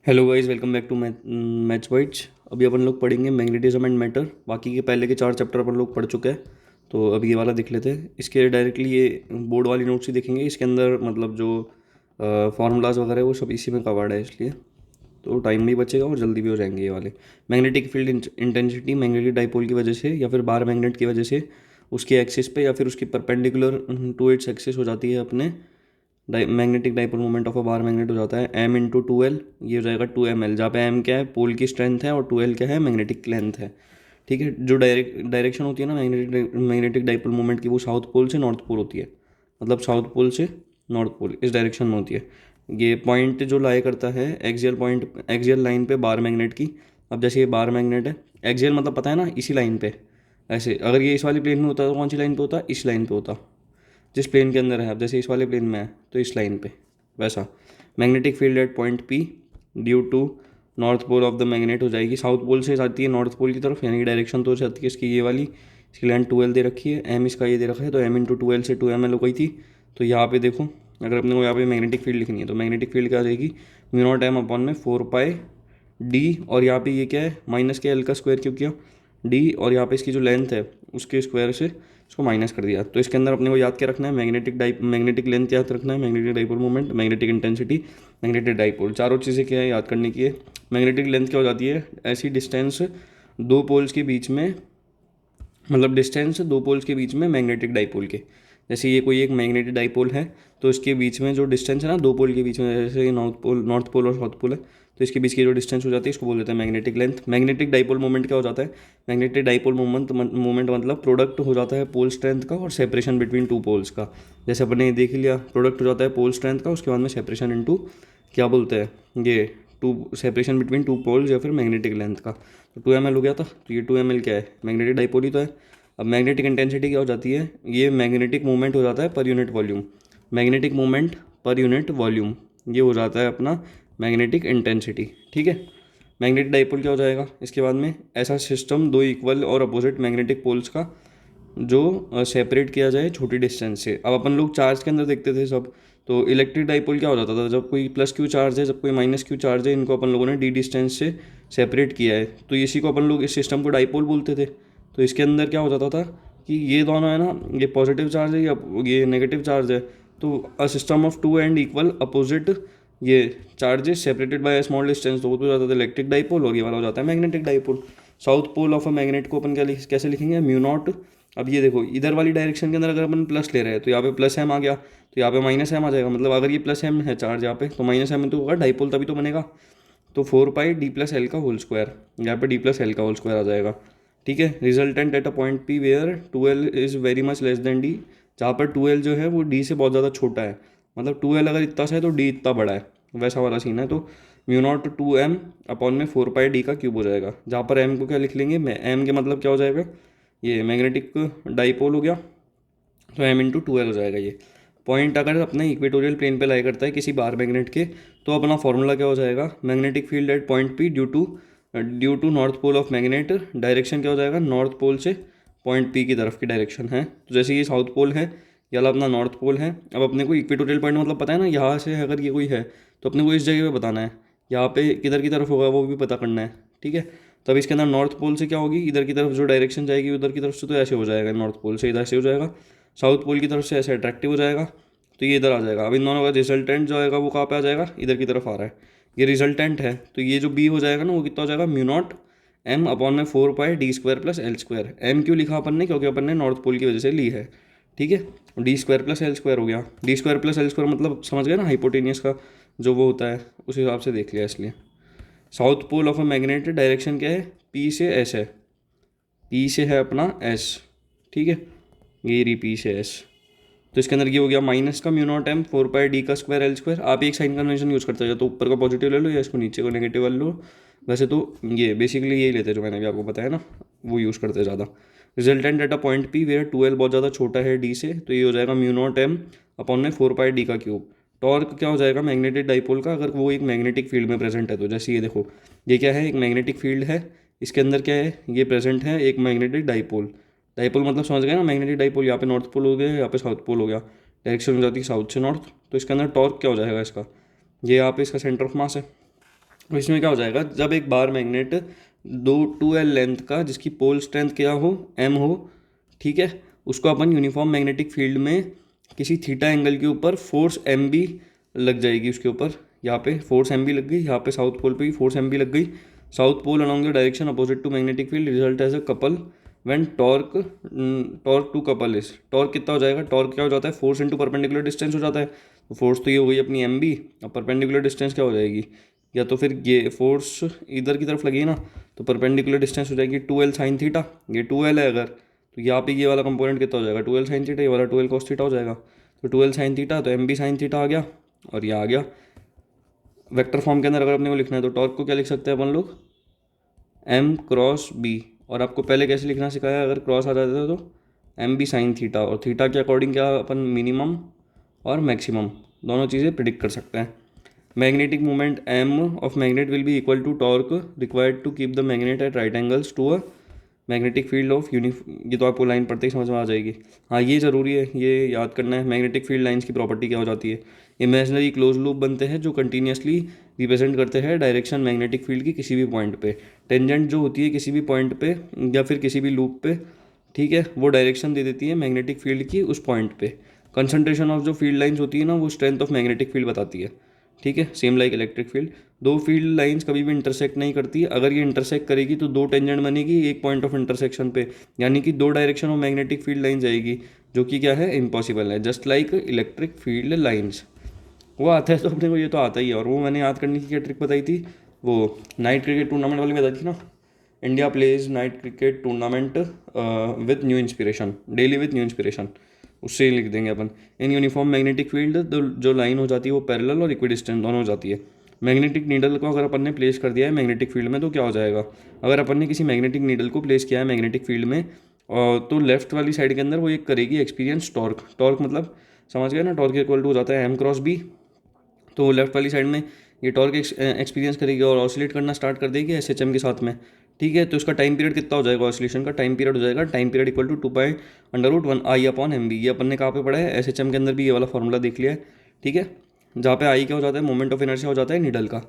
Hello guys, welcome back to match points. अभी अपन लोग पढ़ेंगे मैग्नेटिज्म एंड मैटर। बाकी के पहले के 4 चैप्टर अपन लोग पढ़ चुके हैं, तो अभी ये वाला देख लेते हैं। इसके डायरेक्टली ये बोर्ड वाली नोट्स ही देखेंगे। इसके अंदर मतलब जो फार्मूलाज वगैरह है वो सब इसी में कवर्ड है, इसलिए तो टाइम नहीं बचेगा और जल्दी भी हो जाएंगे ये वाले। Magnetic field intensity magnetic dipole की वजह से या फिर बार मैग्नेट की वजह से उसके एक्सिस पे या फिर उसकी परपेंडिकुलर टू इट्स एक्सिस हो जाती है अपने magnetic dipole moment of a bar magnet हो जाता है M × 2L। ये हो जाएगा 2ml, जहाँ पे M क्या है, पोल की स्ट्रेंथ है, और 2L क्या है, मैग्नेटिक लेंथ है। ठीक है। जो डायरेक्शन होती है ना मैग्नेटिक डाइपोल मोमेंट की, वो साउथ पोल से नॉर्थ पोल होती है। मतलब साउथ पोल से नॉर्थ पोल इस डायरेक्शन में होती है। ये पॉइंट जो लाया करता है एक्सियल पॉइंट, एक्सियल लाइन पे बार मैग्नेट की। अब जैसे ये बार मैग्नेट है, एक्सियल मतलब पता है ना, इसी लाइन पे। ऐसे अगर ये इस वाली प्लेन में होता तो कौन सी लाइन पे होता, इस लाइन पे होता, जिस प्लेन के अंदर है। अब जैसे इस वाले प्लेन में है तो इस लाइन पे वैसा। Magnetic field at point P due to north pole of the magnet हो जाएगी, साउथ पोल से जाती है नॉर्थ पोल की तरफ, यानी कि डायरेक्शन तो जाती है इसकी ये वाली। इसकी लेंथ 2L दे रखी है, M इसका ये दे रखा है, तो M × 2L से 2ml हो गई थी। तो यहाँ पे देखो, अगर अपने को यहाँ पे मैग्नेटिक फील्ड लिखनी है तो मैग्नेटिक फील्ड क्या आ जाएगी, μ0M/4πD। और यहाँ पे ये क्या है, माइनस के L का स्क्वायर क्यों किया, D, और यहाँ पे इसकी जो लेंथ है उसके स्क्वायर से इसको माइनस कर दिया। तो इसके अंदर अपने को याद क्या रखना है, मैग्नेटिक लेंथ याद रखना है, magnetic dipole moment, magnetic intensity, magnetic dipole, चारों चीज़ें क्या है याद करने की है। मैग्नेटिक लेंथ क्या हो जाती है, ऐसी डिस्टेंस दो पोल्स के बीच में, मतलब डिस्टेंस दो पोल्स के बीच में मैग्नेटिक डाइपोल के। जैसे ये कोई एक मैग्नेटिक डाइपोल है, तो इसके बीच में जो डिस्टेंस है ना दो पोल के बीच में, जैसे ये नॉर्थ पोल और साउथ पोल है, तो इसके बीच की जो डिस्टेंस हो जाती है इसको बोल देते हैं magnetic length. Magnetic dipole moment क्या हो जाता है, मैग्नेटिक डाइपोल मोमेंट मतलब प्रोडक्ट हो जाता है पोल स्ट्रेंथ का और सेपरेशन बिटवीन टू पोल्स का। जैसे अपने देख लिया, प्रोडक्ट हो जाता है पोल स्ट्रेंथ का, उसके बाद में सेपरेशन इनटू क्या बोलते हैं ये, two separation between two poles या फिर मैग्नेटिक लेंथ का। तो 2ml हो गया था, तो ये 2ml क्या है, मैग्नेटिक डाइपोल ही तो है। अब मैग्नेटिक इंटेंसिटी क्या हो जाती है, ये मैग्नेटिक मूवमेंट हो जाता है per unit volume, magnetic movement per unit volume, ये हो जाता है अपना मैग्नेटिक इंटेंसिटी। ठीक है। मैग्नेटिक डाइपोल क्या हो जाएगा इसके बाद में, ऐसा सिस्टम दो इक्वल और अपोजिट मैग्नेटिक पोल्स का जो सेपरेट किया जाए छोटी डिस्टेंस से। अब अपन लोग चार्ज के अंदर देखते थे सब, तो इलेक्ट्रिक डाइपोल क्या हो जाता था, जब कोई प्लस क्यू चार्ज है, जब कोई माइनस क्यू चार्ज है, इनको अपन लोगों ने डी डिस्टेंस से सेपरेट किया है, तो इसी को अपन लोग इस सिस्टम को डाइपोल बोलते थे। तो इसके अंदर क्या हो जाता था कि ये दोनों है ना, ये पॉजिटिव चार्ज है या ये नेगेटिव चार्ज है, तो a system of two and equal opposite ये charges separated by small distance, तो वो तो हो जाता था इलेक्ट्रिक डाइपोल, और ये वाला हो जाता है magnetic dipole. South pole of a magnet को अपन कैसे लिखेंगे, μ0। अब ये देखो, इधर वाली डायरेक्शन के अंदर अगर अपन प्लस ले रहे हैं तो यहाँ पे प्लस एम आ गया, तो यहाँ पे माइनस एम आ जाएगा। मतलब अगर ये प्लस एम है चार्ज यहाँ पे, तो माइनस एम तो होगा डाइपोल, तभी तो बनेगा। तो 4πD+L का होल स्क्वायर, यहाँ पे D+L का होल स्क्वायर आ जाएगा। ठीक है। Resultant at a point P where 2L is very much less than D, जहाँ पर 2L जो है वो D से बहुत ज़्यादा छोटा है। मतलब 2L अगर इतना सा है तो D इतना बड़ा है, वैसा वाला सीन है। तो μ0 2m/4πD का क्यूब हो जाएगा, जहाँ पर M को क्या लिख लेंगे, M के मतलब क्या हो जाएगा, ये मैग्नेटिक डाइपोल हो गया, तो M × 2L हो जाएगा ये। पॉइंट अगर अपने इक्वेटोरियल प्लेन पे लाई करता है किसी बार मैग्नेट के, तो अपना फॉर्मूला क्या हो जाएगा, magnetic field at point P due to north pole of magnet, direction क्या हो जाएगा, नॉर्थ पोल से पॉइंट P की तरफ की डायरेक्शन है। तो जैसे ये साउथ पोल है, ये वाला अपना नॉर्थ पोल है। अब अपने को इक्वेटोरियल पॉइंट मतलब पता है ना, यहाँ से अगर ये कोई है तो अपने को इस जगह पे बताना है, यहाँ पे किधर की तरफ होगा वो भी पता करना है। ठीक है। तब इसके अंदर नॉर्थ पोल से क्या होगी, इधर की तरफ जो डायरेक्शन जाएगी उधर की तरफ से, तो ऐसे हो जाएगा, नॉर्थ पोल से इधर से हो जाएगा, साउथ पोल की तरफ से ऐसे अट्रैक्टिव हो जाएगा, तो ये इधर आ जाएगा। अब इन दोनों का रिजल्टेंट जो आएगा वो कहाँ पे आ जाएगा, इधर की तरफ आ रहा है, ये रिजल्टेंट है। तो ये जो बी हो जाएगा ना, वो कितना हो जाएगा, μ0M/4πD² + L²। एम क्यों लिखा अपन ने, क्योंकि अपन ने नॉर्थ पोल की वजह से ली है। ठीक है। D² + L² हो गया, D² + L² मतलब समझ गए ना, हाइपोटेनियस का जो वो होता है उस हिसाब से देख लिया। इसलिए south pole of a magnet direction क्या है, P से S है, P से है अपना S। ठीक है। ये रही P से S। तो इसके अंदर ये हो गया माइनस का μ0M/4πD²L²। आप एक साइन कन्वेंशन यूज़ करते हो, तो ऊपर का पॉजिटिव ले लो या इसको नीचे को नेगेटिव ले लो। वैसे तो ये बेसिकली यही लेते हैं जो मैंने अभी आपको बताया ना, वो यूज़ करते हैं ज़्यादा। Resultant at a point P where 2L बहुत ज़्यादा छोटा है D से, तो ये हो जाएगा μ0M/4πD का क्यूब। टॉर्क क्या हो जाएगा मैग्नेटिक डाइपोल का, अगर वो एक मैग्नेटिक फील्ड में प्रेजेंट है, तो जैसे ये देखो, ये क्या है, एक मैग्नेटिक फील्ड है, इसके अंदर क्या है, ये प्रेजेंट है एक मैग्नेटिक डाइपोल। डाइपोल मतलब समझ गए ना, मैग्नेटिक डाइपोल, यहाँ पे नॉर्थ पोल हो गया, यहाँ पे साउथ पोल हो गया, डायरेक्शन हो जाती है साउथ से नॉर्थ। तो इसके अंदर टॉर्क क्या हो जाएगा इसका, ये यहाँ पे इसका सेंटर ऑफ मास है, तो इसमें क्या हो जाएगा, जब एक बार मैग्नेट दो 2L लेंथ का जिसकी पोल स्ट्रेंथ क्या हो, M हो, ठीक है, उसको अपन यूनिफॉर्म मैग्नेटिक फील्ड में किसी थीटा एंगल के ऊपर फोर्स MB लग जाएगी उसके ऊपर, यहाँ पे फोर्स MB लग गई, यहाँ पे साउथ पोल पे भी फोर्स MB लग गई, south pole along the direction opposite to magnetic field result as a couple when torque to couple is, torque कितना हो जाएगा, टॉर्क क्या हो जाता है, फोर्स इंटू परपेंडिकुलर डिस्टेंस हो जाता है, तो फोर्स तो ये हो गई अपनी MB, अब परपेंडिकुलर डिस्टेंस क्या हो जाएगी, या तो फिर ये फोर्स इधर की तरफ लगी ना, तो परपेंडिकुलर डिस्टेंस हो जाएगी 2L साइन थीटा, ये 2L है अगर, तो यहाँ पे ये वाला कंपोनेंट कितना हो जाएगा 2L साइन थीटा, ये वाला 2L कॉस थीटा हो जाएगा, तो 2L साइन थीटा तो MB साइन थीटा आ गया, और ये आ गया वेक्टर फॉर्म के अंदर। अगर अपने को लिखना है तो टॉर्क को क्या लिख सकते हैं अपन लोग, M क्रॉस B, और आपको पहले कैसे लिखना सिखाया, अगर क्रॉस आ जाता है तो MB साइन थीटा, और थीटा के अकॉर्डिंग क्या अपन मिनिमम और मैक्सिमम दोनों चीज़ें प्रिडिक्ट कर सकते हैं। Magnetic moment M of magnet will be equal to torque required to keep the magnet at right angles to a magnetic field of ये तो आपको लाइन पढ़ते ही समझ में आ जाएगी। हाँ ये ज़रूरी है, ये याद करना है, मैग्नेटिक फील्ड लाइंस की प्रॉपर्टी क्या हो जाती है, इमेजिनरी क्लोज लूप बनते हैं जो कंटिन्यूसली रिप्रेजेंट करते हैं डायरेक्शन मैग्नेटिक फील्ड की किसी भी पॉइंट पे, टेंजेंट जो होती है किसी भी पॉइंट पे या फिर किसी भी लूप पे, ठीक है, वो डायरेक्शन दे देती है मैग्नेटिक फील्ड की उस पॉइंट पे। कंसंट्रेशन ऑफ जो फील्ड लाइंस होती है ना, वो स्ट्रेंथ ऑफ मैग्नेटिक फील्ड बताती है, ठीक है, सेम लाइक इलेक्ट्रिक फील्ड। दो फील्ड लाइंस कभी भी इंटरसेक्ट नहीं करती, अगर ये इंटरसेक्ट करेगी तो दो टेंजेंट बनेगी एक पॉइंट ऑफ इंटरसेक्शन पे, यानी कि दो direction of magnetic field line जाएगी, जो कि क्या है, इम्पॉसिबल है, just like electric field lines. वो आता है तो अपने को ये तो आता ही है, और वो मैंने याद करने की क्या ट्रिक बताई थी, वो नाइट क्रिकेट टूर्नामेंट वाली बताई थी ना, India plays night cricket tournament with new inspiration, daily with new inspiration, उससे ही लिख देंगे अपन। इन यूनिफॉर्म मैग्नेटिक फील्ड जो लाइन हो जाती है वो पैरेलल और इक्विडिस्टेंट दोनों हो जाती है। मैग्नेटिक नीडल को अगर अपन ने प्लेस कर दिया है मैग्नेटिक फील्ड में तो क्या हो जाएगा, अगर अपन ने किसी मैग्नेटिक नीडल को प्लेस किया है मैग्नेटिक फील्ड में, तो लेफ्ट वाली साइड के अंदर वो एक करेगी एक्सपीरियंस टॉर्क, टॉर्क मतलब समझ गए ना, टॉर्क इक्वल टू हो जाता है M क्रॉस B, तो लेफ्ट वाली साइड में ये टॉर्क एक्सपीरियंस करेगी और ऑसिलेट करना स्टार्ट कर देगी SHM के साथ में, ठीक है, तो इसका टाइम पीरियड कितना हो जाएगा, ऑसिलेशन का टाइम पीरियड हो जाएगा, time period equal to 2 π√1I/MB। ये अपन ने कहाँ पे पढ़ा है, SHM के अंदर भी ये वाला फॉर्मूला देख लिया है, ठीक है, जहाँ पे आई क्या हो जाता है, मोमेंट ऑफ इनर्शिया हो जाता है नीडल का,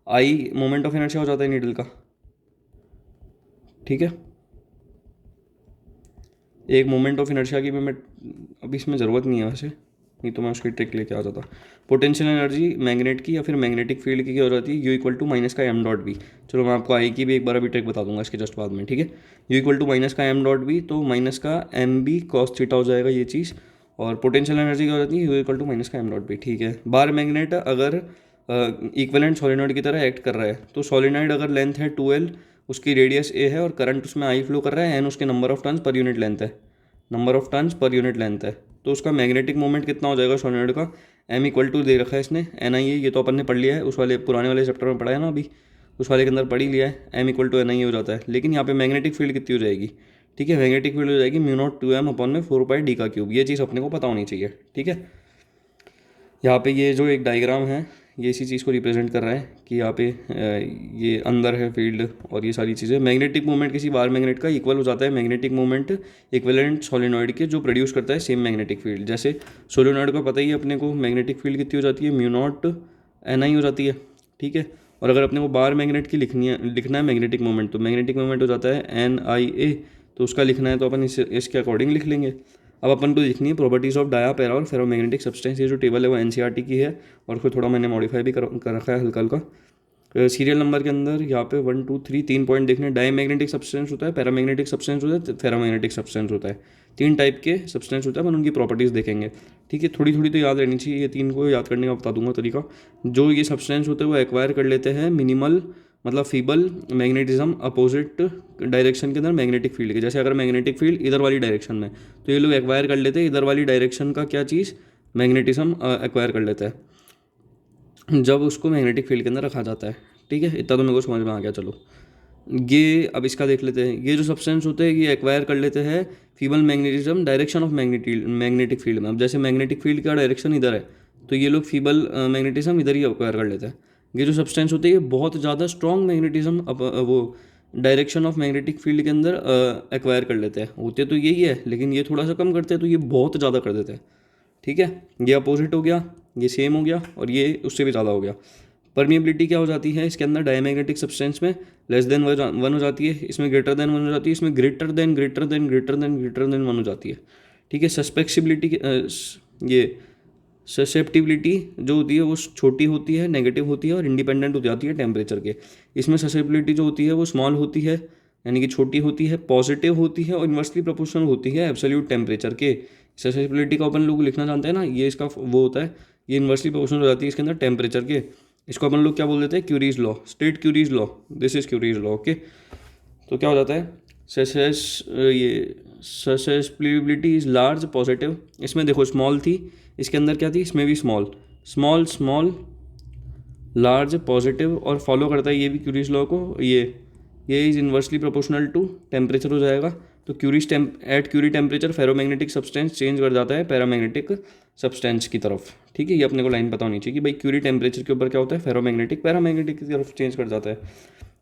आई मोमेंट ऑफ इनर्शिया हो जाता है नीडल का, ठीक है, एक मोमेंट ऑफ इनर्शिया की भी मैं अभी इसमें ज़रूरत नहीं है वैसे, नहीं तो मैं उसकी ट्रिक लेके आ जाता। पोटेंशियल एनर्जी मैग्नेट की या फिर मैग्नेटिक फील्ड की क्या हो जाती है, U इक्वल टू माइनस का M.B। चलो मैं आपको आई की भी एक बार अभी ट्रिक बता दूंगा इसके जस्ट बाद में, ठीक है, U इक्वल टू माइनस का M.B, तो माइनस का MB कॉस थीटा हो जाएगा ये चीज़, और पोटेंशियल एनर्जी क्या हो जाती है, U इक्वल टू माइनस का M.B, ठीक है। बार मैग्नेट अगर इक्विवेलेंट सोलेनॉइड की तरह एक्ट कर रहा है, तो सोलेनॉइड अगर लेंथ है 2L, उसकी रेडियस A है और करंट उसमें I फ्लो कर रहा है, N उसके number of turns per unit length है, number of turns per unit length है, तो उसका मैग्नेटिक मोमेंट कितना हो जाएगा सोलेनॉइड का, M इक्वल टू दे रखा है इसने NI, ये तो अपन ने पढ़ लिया है, उस वाले पुराने वाले चैप्टर में पढ़ा है ना अभी, उस वाले के अंदर पढ़ ही लिया है, M इक्वल टू NI हो जाता है। लेकिन यहाँ पे मैग्नेटिक फील्ड कितनी हो जाएगी, ठीक है, मैग्नेटिक फील्ड हो जाएगी μ02M/में 4πD3, ये चीज़ अपने को पता होनी चाहिए, ठीक है। यहाँ पे ये जो एक डायग्राम है ये इसी चीज़ को रिप्रेजेंट कर रहा है कि यहाँ पे ये अंदर है फील्ड और ये सारी चीज़ें। मैग्नेटिक मूवमेंट किसी बार मैग्नेट का इक्वल हो जाता है मैग्नेटिक मूवमेंट इक्विवेलेंट सोलेनॉइड के जो प्रोड्यूस करता है सेम मैग्नेटिक फील्ड। जैसे सोलेनॉइड का पता ही है अपने को मैग्नेटिक फील्ड कितनी हो जाती है, μ0 NI हो जाती है, ठीक है। और अगर अपने को बार मैग्नेट की लिखना है मैग्नेटिक मोमेंट, तो मैग्नेटिक मोमेंट हो जाता है NIA, तो उसका लिखना है तो अपन इसके अकॉर्डिंग लिख लेंगे। अब अपन को लिखनी है प्रॉपर्टीज़ ऑफ डाया पैरा और फेरोमैग्नेटिक सब्सटेंस। ये जो टेबल है वो NCERT की है और उसको थोड़ा मैंने मॉडिफाई भी कर रखा है हल्का हल्का। सीरियल नंबर के अंदर यहाँ पे 1 2 3 3 पॉइंट देखने, डायमैग्नेटिक सब्सटेंस होता है, पैरामैग्नेटिक सब्सटेंस होता है, फेरोमैग्नेटिक सब्सटेंस होता है। 3 टाइप के सब्सटेंस होता है, अपन उनकी प्रॉपर्टीज़ देखेंगे, ठीक है। थोड़ी थोड़ी तो याद रहनी चाहिए, ये 3 को याद करने का बता दूंगा तरीका। जो ये सब्सटेंस होते हैं वो एक्वायर कर लेते हैं मिनिमल मतलब फीबल मैग्नेटिज्म अपोजिट डायरेक्शन के अंदर मैग्नेटिक फील्ड के। जैसे अगर मैग्नेटिक फील्ड इधर वाली डायरेक्शन में, तो ये लोग एक्वायर कर लेते हैं इधर वाली डायरेक्शन का क्या चीज़, मैग्नेटिज्म एक्वायर कर लेता है जब उसको मैग्नेटिक फील्ड के अंदर रखा जाता है, ठीक है। इतना तो मेरे को समझ में आ गया। चलो ये अब इसका देख लेते हैं। ये जो सब्सटेंस होते हैं ये एक्वायर कर लेते हैं feeble magnetism direction of magnetic field में। अब जैसे मैग्नेटिक फील्ड का डायरेक्शन इधर है तो ये लोग फीबल मैग्नेटिज्म इधर ही एक्वायर कर लेते हैं। ये जो सब्सटेंस होते हैं ये बहुत ज़्यादा स्ट्रॉन्ग मैग्नेटिज्म वो डायरेक्शन ऑफ मैग्नेटिक फील्ड के अंदर एक्वायर कर लेते हैं। होते तो यही है लेकिन ये थोड़ा सा कम करते हैं, तो ये बहुत ज़्यादा कर देते हैं, ठीक है। ये अपोजिट हो गया, ये सेम हो गया और ये उससे भी ज़्यादा हो गया। परमिएबिलिटी क्या हो जाती है इसके अंदर, डायमैग्नेटिक सब्सटेंस में लेस देन 1 हो जाती है, इसमें ग्रेटर देन 1 हो जाती है, इसमें greater than greater than greater than greater than 1 हो जाती है। ठीक है, सस्पेक्सिबिलिटी ये ससेप्टिबिलिटी जो होती है वो छोटी होती है, नेगेटिव होती है और इंडिपेंडेंट हो जाती है टेम्परेचर के। इसमें ससेप्टिबिलिटी जो होती है वो स्मॉल होती है, यानी कि छोटी होती है, पॉजिटिव होती है और इन्वर्सली प्रोपोर्शनल होती है एब्सोल्यूट टेम्परेचर के। ससेप्टिबिलिटी का अपन लोग लिखना जानते हैं ना, ये इसका वो होता है, ये इन्वर्सली प्रोपोर्शनल हो जाती है इसके अंदर टेम्परेचर के। इसको अपन लोग क्या बोल देते हैं, curies law, state curies law, this is curies law. Okay, तो क्या हो जाता है, ससेप्टिबिलिटी इज लार्ज पॉजिटिव, इसमें देखो स्मॉल थी, इसके अंदर क्या थी, इसमें भी small, small small large positive, और फॉलो करता है ये भी क्यूरीज लॉ को, ये is inversely proportional to temperature हो जाएगा। तो at Curie temperature ferromagnetic substance change कर जाता है पैरामैग्नेटिक सब्सटेंस की तरफ। ठीक है, ये अपने को लाइन पता होनी चाहिए कि भाई क्यूरी टेम्परेचर के ऊपर क्या होता है, फेरोमैग्नेटिक पैरामैग्नेटिक की तरफ चेंज कर जाता है।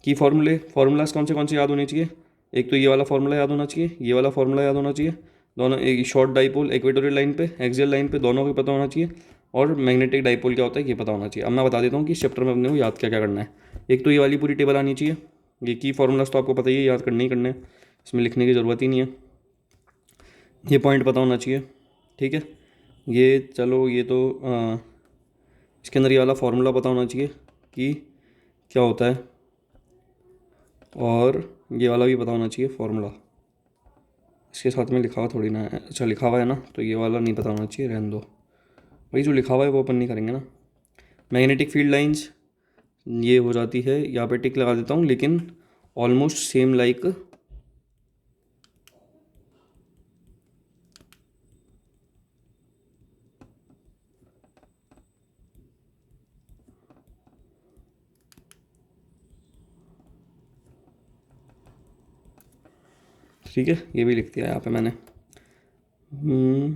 की फार्मूलाज कौन से याद होने चाहिए, एक तो ये वाला फार्मूला याद होना चाहिए, ये वाला फार्मूला याद होना चाहिए, दोनों एक शॉर्ट डाइपोल इक्वेटोरियल लाइन पे, एक्सियल लाइन पे, दोनों को पता होना चाहिए, और मैग्नेटिक डाइपोल क्या होता है ये पता होना चाहिए। अब मैं बता देता हूँ कि इस चैप्टर में अपने को याद क्या क्या करना है। एक तो ये वाली पूरी टेबल आनी चाहिए, ये की फार्मूलाज तो आपको पता ही है, याद करने ही करने हैं, इसमें लिखने की ज़रूरत ही नहीं है। ये पॉइंट पता होना चाहिए। ठीक है, ये चलो ये तो इसके अंदर ये वाला फार्मूला पता होना चाहिए कि क्या होता है, और ये वाला भी पता होना चाहिए फार्मूला, इसके साथ में लिखा हुआ थोड़ी ना है, अच्छा लिखा हुआ है ना, तो ये वाला नहीं पता होना चाहिए, रहने दो भाई, जो लिखा हुआ है वो अपन नहीं करेंगे ना। मैग्नेटिक फील्ड लाइंस ये हो जाती है, यहाँ पे टिक लगा देता हूँ, लेकिन ऑलमोस्ट सेम लाइक ठीक है, ये भी लिख दिया यहाँ पे मैंने।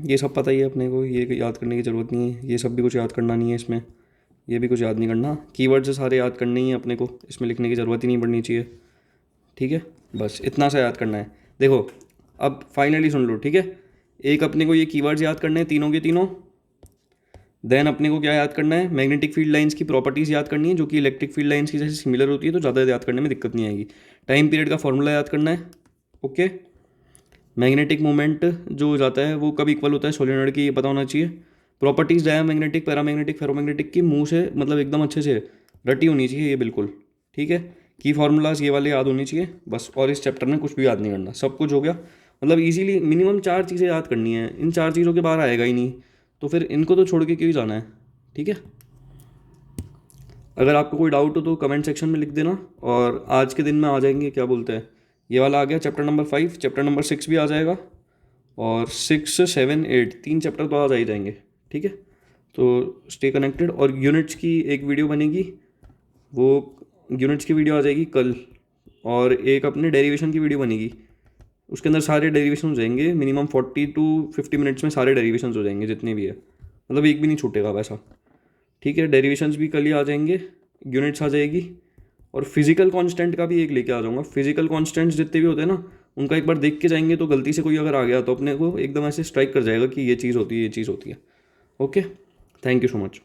ये सब पता ही है अपने को, ये याद करने की ज़रूरत नहीं है, ये सब भी कुछ याद करना नहीं है इसमें, ये भी कुछ याद नहीं करना, कीवर्ड्स सारे याद करने ही है अपने को, इसमें लिखने की ज़रूरत ही नहीं पड़नी चाहिए। ठीक है, बस इतना सा याद करना है। देखो अब फाइनली सुन लो, ठीक है, एक अपने को ये कीवर्ड्स याद करने हैं तीनों के तीनों, देन अपने को क्या याद करना है, मैग्नेटिक फील्ड लाइंस की प्रॉपर्टीज़ याद करनी है, जो कि इलेक्ट्रिक फील्ड लाइंस की जैसे सिमिलर होती है, तो ज़्यादा याद करने में दिक्कत नहीं आएगी। टाइम पीरियड का फॉर्मूला याद करना है। ओके, मैग्नेटिक मोमेंट जो हो जाता है वो कब इक्वल होता है सोलेनॉइड की, ये पता होना चाहिए। प्रॉपर्टीज़ डायमैग्नेटिक पैरामैग्नेटिक फेरोमैग्नेटिक की मुंह से मतलब एकदम अच्छे से रटी होनी चाहिए ये बिल्कुल। ठीक है, की फार्मूलाज ये वाले याद होनी चाहिए बस, और इस चैप्टर में कुछ भी याद नहीं करना, सब कुछ हो गया। मतलब इजीली मिनिमम 4 चीज़ें याद करनी है, इन 4 चीज़ों के बाहर आएगा ही नहीं, तो फिर इनको तो छोड़ के क्यों जाना है। ठीक है, अगर आपको कोई डाउट हो तो कमेंट सेक्शन में लिख देना, और आज के दिन में आ जाएंगे क्या बोलते हैं, ये वाला आ गया चैप्टर नंबर 5, चैप्टर नंबर 6 भी आ जाएगा, और 6, 7, 8 3 चैप्टर तो आ जा ही जाएंगे। ठीक है, तो स्टे कनेक्टेड, और यूनिट्स की एक वीडियो बनेगी, वो यूनिट्स की वीडियो आ जाएगी कल, और एक अपने डेरिवेशन की वीडियो बनेगी, उसके अंदर सारे डेरिवेशन हो जाएंगे, मिनिमम 40 to 50 मिनट्स में सारे डेरिवेशन हो जाएंगे जितने भी है, मतलब एक भी नहीं छूटेगा वैसा। ठीक है, डेरिवेशंस भी कल ही आ जाएंगे, यूनिट्स आ जाएगी, और फिजिकल कांस्टेंट का भी एक लेके आ जाऊंगा। फिजिकल कांस्टेंट्स जितने भी होते हैं ना, उनका एक बार देख के जाएंगे, तो गलती से कोई अगर आ गया तो अपने को एकदम ऐसे स्ट्राइक कर जाएगा कि ये चीज़ होती है, ये चीज़ होती है। Okay, thank you so much.